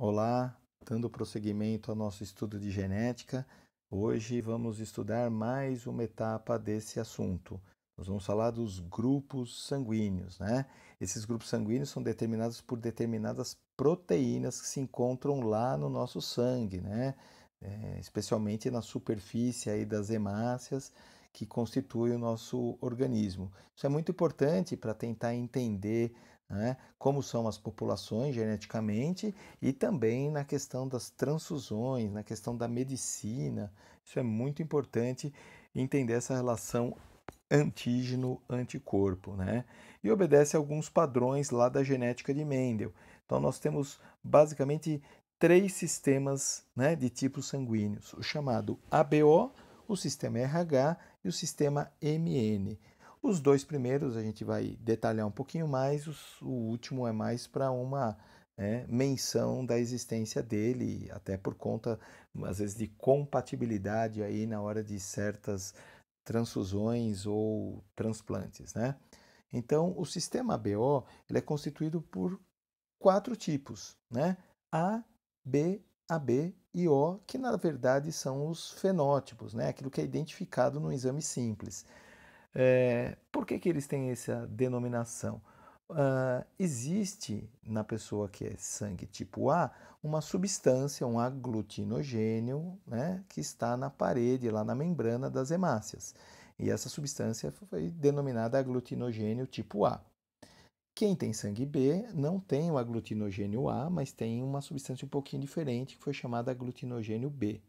Olá, dando prosseguimento ao nosso estudo de genética, hoje vamos estudar mais uma etapa desse assunto. Nós vamos falar dos grupos sanguíneos, né? Esses grupos sanguíneos são determinados por determinadas proteínas que se encontram lá no nosso sangue, né? Especialmente na superfície aí das hemácias que constituem o nosso organismo. Isso é muito importante para tentar entender, né, como são as populações geneticamente e também na questão das transfusões, na questão da medicina. Isso é muito importante entender essa relação antígeno-anticorpo, né? E obedece a alguns padrões lá da genética de Mendel. Então nós temos basicamente três sistemas, né, de tipos sanguíneos: o chamado ABO, o sistema RH e o sistema MN. Os dois primeiros a gente vai detalhar um pouquinho mais, o último é mais para uma menção da existência dele, até por conta, às vezes, de compatibilidade aí na hora de certas transfusões ou transplantes, né? Então, o sistema ABO ele é constituído por quatro tipos, né? A, B, AB e O, que na verdade são os fenótipos, né? Aquilo que é identificado no exame simples. Por que eles têm essa denominação? Existe na pessoa que é sangue tipo A uma substância, um aglutinogênio, né, que está na parede, lá na membrana das hemácias. E essa substância foi denominada aglutinogênio tipo A. Quem tem sangue B não tem o aglutinogênio A, mas tem uma substância um pouquinho diferente que foi chamada aglutinogênio B.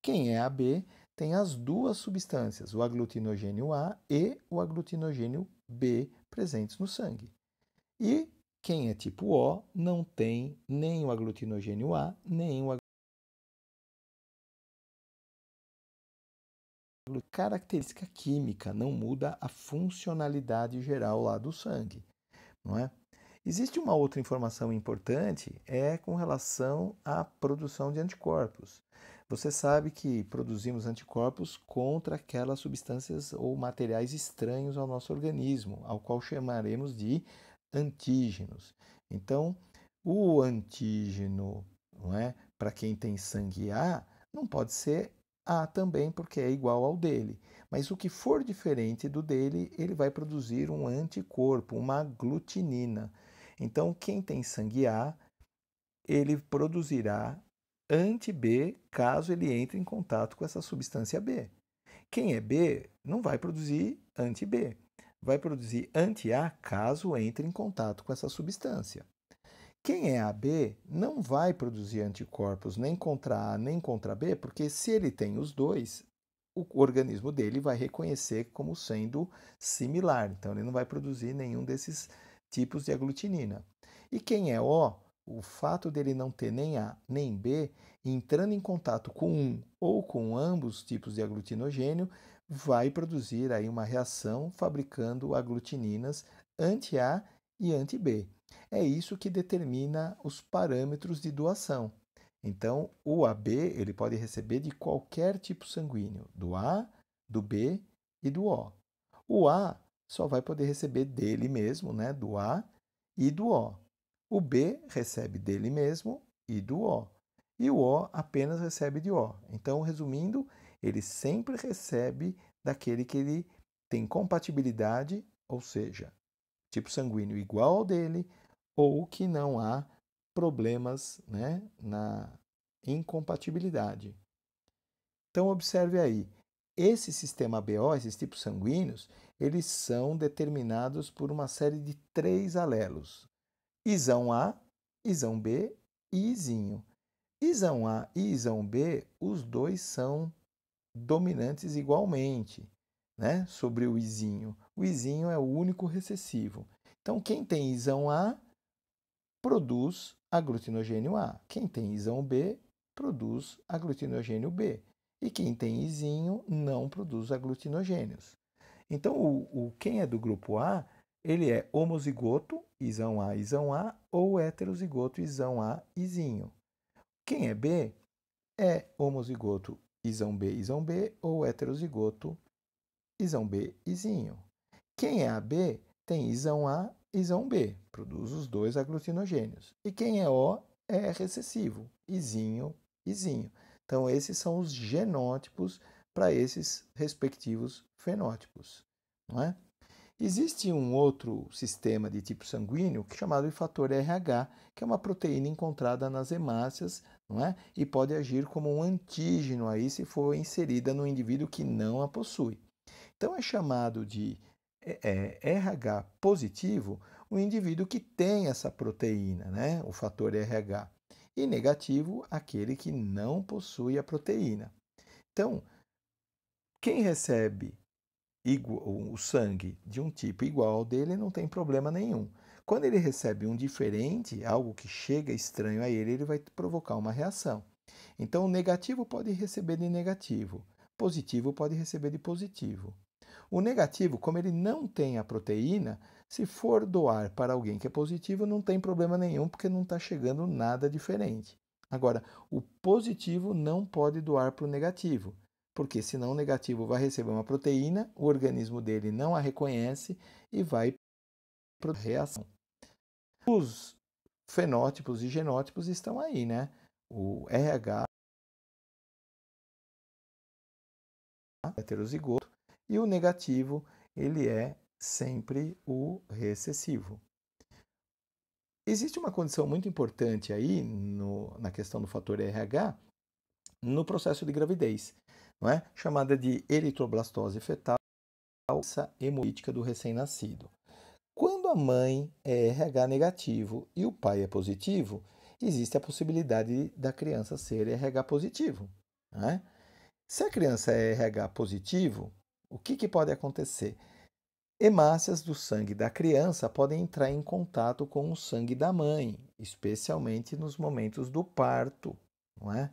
Quem é AB tem as duas substâncias, o aglutinogênio A e o aglutinogênio B presentes no sangue. E quem é tipo O não tem nem o aglutinogênio A, nem o característica química, não muda a funcionalidade geral lá do sangue, não é? Existe uma outra informação importante, é com relação à produção de anticorpos. Você sabe que produzimos anticorpos contra aquelas substâncias ou materiais estranhos ao nosso organismo, ao qual chamaremos de antígenos. Então, o antígeno, não é, para quem tem sangue A, não pode ser A também, porque é igual ao dele. Mas o que for diferente do dele, ele vai produzir um anticorpo, uma aglutinina. Então, quem tem sangue A, ele produzirá anti-B caso ele entre em contato com essa substância B. Quem é B não vai produzir anti-B, vai produzir anti-A caso entre em contato com essa substância. Quem é AB não vai produzir anticorpos nem contra A nem contra B, porque se ele tem os dois, o organismo dele vai reconhecer como sendo similar. Então, ele não vai produzir nenhum desses tipos de aglutinina. E quem é O, o fato dele não ter nem A nem B, entrando em contato com um ou com ambos os tipos de aglutinogênio, vai produzir aí uma reação fabricando aglutininas anti-A e anti-B. É isso que determina os parâmetros de doação. Então, o AB ele pode receber de qualquer tipo sanguíneo, do A, do B e do O. O A só vai poder receber dele mesmo, né, do A e do O. O B recebe dele mesmo e do O. E o O apenas recebe de O. Então, resumindo, ele sempre recebe daquele que ele tem compatibilidade, ou seja, tipo sanguíneo igual ao dele, ou que não há problemas, né, na incompatibilidade. Então, observe aí, esse sistema BO, esses tipos sanguíneos, eles são determinados por uma série de três alelos: isão A, isão B e isinho. Isão A e isão B, os dois são dominantes igualmente, né, sobre o isinho. O isinho é o único recessivo. Então, quem tem isão A produz aglutinogênio A. Quem tem isão B produz aglutinogênio B. E quem tem isinho não produz aglutinogênios. Então, quem é do grupo A, ele é homozigoto, isão A, ou heterozigoto, isão A, isinho. Quem é B é homozigoto, isão B, ou heterozigoto, isão B, isinho. Quem é AB tem isão A, isão B, produz os dois aglutinogênios. E quem é O é recessivo, izinho, izinho. Então, esses são os genótipos para esses respectivos fenótipos, não é? Existe um outro sistema de tipo sanguíneo chamado de fator RH, que é uma proteína encontrada nas hemácias, não é? E pode agir como um antígeno aí se for inserida no indivíduo que não a possui. Então é chamado de RH positivo o indivíduo que tem essa proteína, né? O fator RH. E negativo aquele que não possui a proteína. Então, quem recebe o sangue de um tipo igual ao dele não tem problema nenhum. Quando ele recebe um diferente, algo que chega estranho a ele, ele vai provocar uma reação. Então, o negativo pode receber de negativo, positivo pode receber de positivo. O negativo, como ele não tem a proteína, se for doar para alguém que é positivo, não tem problema nenhum, porque não está chegando nada diferente. Agora, o positivo não pode doar para o negativo, porque senão o negativo vai receber uma proteína, o organismo dele não a reconhece e vai para reação. Os fenótipos e genótipos estão aí, né? O RH heterozigoto e o negativo, ele é sempre o recessivo. Existe uma condição muito importante aí na questão do fator RH no processo de gravidez, não é? Chamada de eritroblastose fetal, doença hemolítica do recém-nascido. Quando a mãe é RH negativo e o pai é positivo, existe a possibilidade da criança ser RH positivo. Não é? Se a criança é RH positivo, o que pode acontecer? Hemácias do sangue da criança podem entrar em contato com o sangue da mãe, especialmente nos momentos do parto, não é?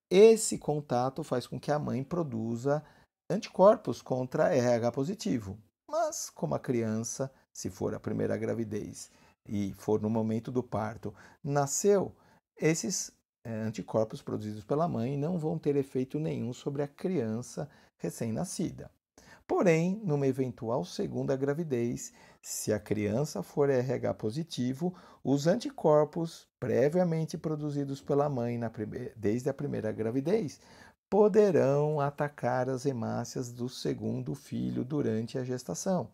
Esse contato faz com que a mãe produza anticorpos contra RH positivo. Mas, como a criança, se for a primeira gravidez e for no momento do parto, nasceu, esses anticorpos produzidos pela mãe não vão ter efeito nenhum sobre a criança recém-nascida. Porém, numa eventual segunda gravidez, se a criança for RH positivo, os anticorpos previamente produzidos pela mãe desde a primeira gravidez poderão atacar as hemácias do segundo filho durante a gestação.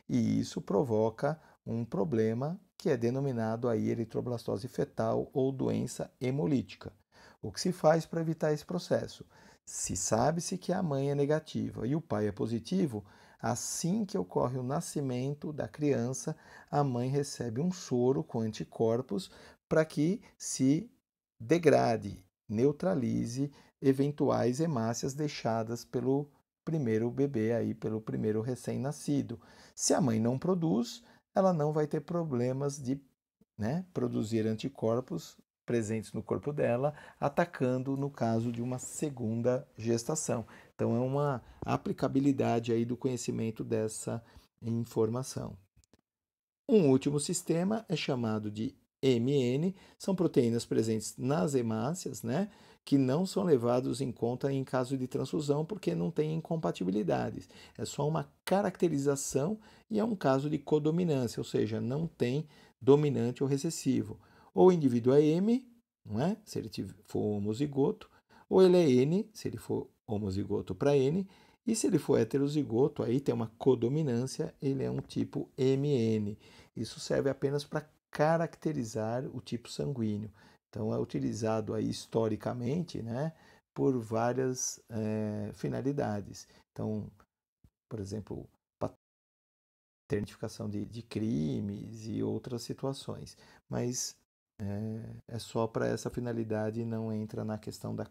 E isso provoca um problema que é denominado a eritroblastose fetal ou doença hemolítica. O que se faz para evitar esse processo? Se sabe-se que a mãe é negativa e o pai é positivo, assim que ocorre o nascimento da criança, a mãe recebe um soro com anticorpos para que se degrade, neutralize eventuais hemácias deixadas pelo primeiro bebê aí, pelo primeiro recém-nascido. Se a mãe não produz, ela não vai ter problemas de, né, produzir anticorpos presentes no corpo dela, atacando no caso de uma segunda gestação. Então é uma aplicabilidade aí do conhecimento dessa informação. Um último sistema é chamado de MN, são proteínas presentes nas hemácias, né, que não são levados em conta em caso de transfusão porque não tem incompatibilidades. É só uma caracterização e é um caso de codominância, ou seja, não tem dominante ou recessivo. Ou o indivíduo é M, não é? Se ele for homozigoto, ou ele é N, se ele for homozigoto para N, e se ele for heterozigoto, aí tem uma codominância, ele é um tipo MN. Isso serve apenas para caracterizar o tipo sanguíneo. Então, é utilizado aí historicamente, né, por várias finalidades. Então, por exemplo, identificação de crimes e outras situações. Mas é só para essa finalidade e não entra na questão da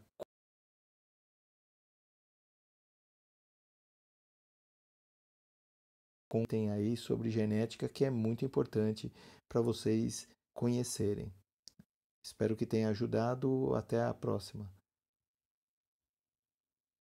contem aí sobre genética, que é muito importante para vocês conhecerem. Espero que tenha ajudado. Até a próxima.